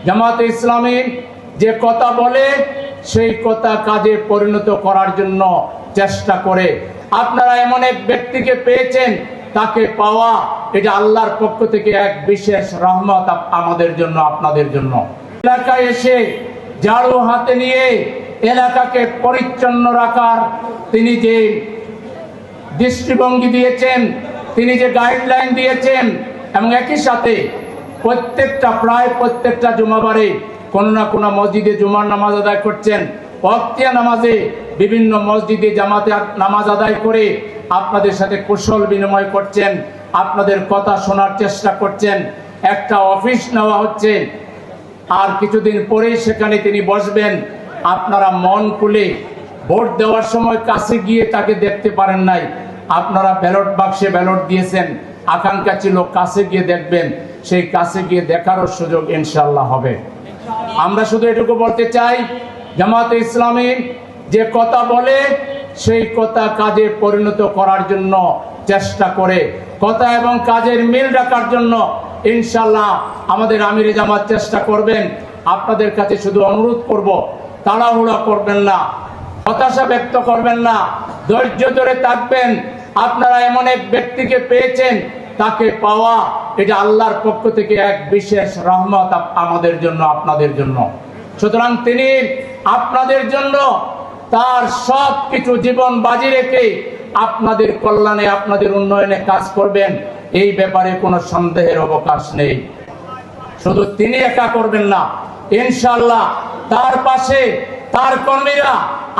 জামাতে ইসলামী যে কথা বলে সেই কথা কাজে পরিণত করার জন্য চেষ্টা করে। আপনারা এমন এক ব্যক্তিকে পেয়েছেন, তাকে পাওয়া এটা আল্লাহর পক্ষ থেকে এক বিশেষ রহমত আমাদের জন্য, আপনাদের জন্য। এলাকায় এসে ঝাড়ু হাতে নিয়ে এলাকাকে পরিচ্ছন্ন রাখার তিনি যে দৃষ্টিভঙ্গি দিয়েছেন, তিনি যে গাইডলাইন দিয়েছেন, এবং একই সাথে প্রায় প্রত্যেকটা জুমাবারে কোনো না কোনো মসজিদে জুমার নামাজ আদায় করছেন, ওয়াক্তিয়া নামাজে বিভিন্ন মসজিদে জামাতে নামাজ আদায় করে আপনাদের সাথে কুশল বিনিময় করছেন, আপনাদের কথা শোনার চেষ্টা করছেন। একটা অফিস নেওয়া হচ্ছে, আর কিছুদিন পরেই সেখানে তিনি বসবেন। আপনারা মন খুলে ভোট দেওয়ার সময় কাছে গিয়ে তাকে দেখতে পারেন নাই, আপনারা ব্যালট বাক্সে ব্যালট দিয়েছেন, আকাঙ্ক্ষা ছিল কাছে গিয়ে দেখবেন, সেই কাছে গিয়ে দেখারও সুযোগ ইনশাআল্লাহ হবে। আমরা শুধু এটুকু বলতে চাই, জামাতে ইসলামী যে কথা বলে সেই কথা কাজে পরিণত করার জন্য চেষ্টা করে, কথা এবং কাজের মিল রাখার জন্য ইনশাআল্লাহ আমাদের আমিরে জামাত চেষ্টা করবেন। আপনাদের কাছে শুধু অনুরোধ করব, তাড়াহুড়া করবেন না, হতাশা ব্যক্ত করবেন না, ধৈর্য ধরে থাকবেন। আপনারা এমন এক ব্যক্তিকে পেয়েছেন, তাকে পাওয়া এটা আল্লাহর পক্ষ থেকে এক বিশেষ রহমত আমাদের জন্য, আপনাদের জন্য। সুতরাং তিনি আপনাদের জন্য তার সব কিছু জীবন বাজি রেখে আপনাদের কল্যাণে, আপনাদের উন্নয়নে কাজ করবেন, এই ব্যাপারে কোনো সন্দেহের অবকাশ নেই। শুধু তিনি একা করবেন না, ইনশাআল্লাহ তার পাশে তার কর্মীরা,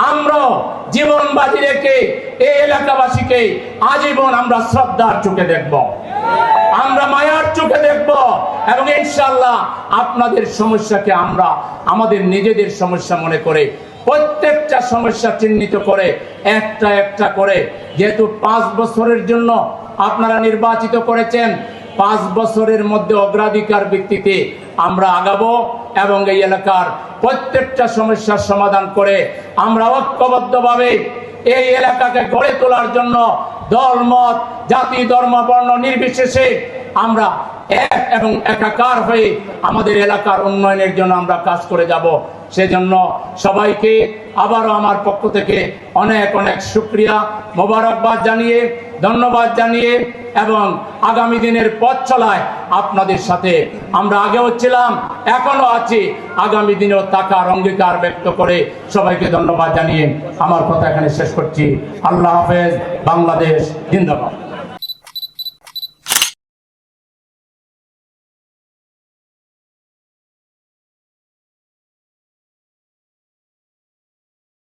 আমরা জীবন বাজি রেখে এই এলাকাবাসীকে আজীবন আমরা শ্রদ্ধার চোখে দেখব, আমরা মায়ার চোখে দেখব, এবং ইনশাআল্লাহ আপনাদের সমস্যাকে আমরা আমাদের নিজেদের সমস্যা মনে করে প্রত্যেকটা সমস্যা চিহ্নিত করে একটা একটা করে, যেহেতু 5 বছরের জন্য আপনারা নির্বাচিত করেছেন, 5 বছরের মধ্যে অগ্রাধিকার ভিত্তিতে আমরা আগাবো এবং এই এলাকার প্রত্যেকটা সমস্যার সমাধান করে আমরা ঐক্যবদ্ধভাবে এই এলাকাকে গড়ে তোলার জন্য দল মত জাতি ধর্ম বর্ণ নির্বিশেষে আমরা এক এবং একাকার হয়ে আমাদের এলাকার উন্নয়নের জন্য আমরা কাজ করে যাব। সেজন্য সবাইকে আবারও আমার পক্ষ থেকে অনেক অনেক শুকরিয়া, মোবারকবাদ জানিয়ে, ধন্যবাদ জানিয়ে, এবং আগামী দিনের পথ চলায় আপনাদের সাথে আমরা আগেও ছিলাম, এখনো আছি, আগামী দিনেও থাকার অঙ্গীকার ব্যক্ত করে সবাইকে ধন্যবাদ জানিয়ে আমার কথা এখানে শেষ করছি। আল্লাহ হাফেজ। বাংলাদেশ জিন্দাবাদ।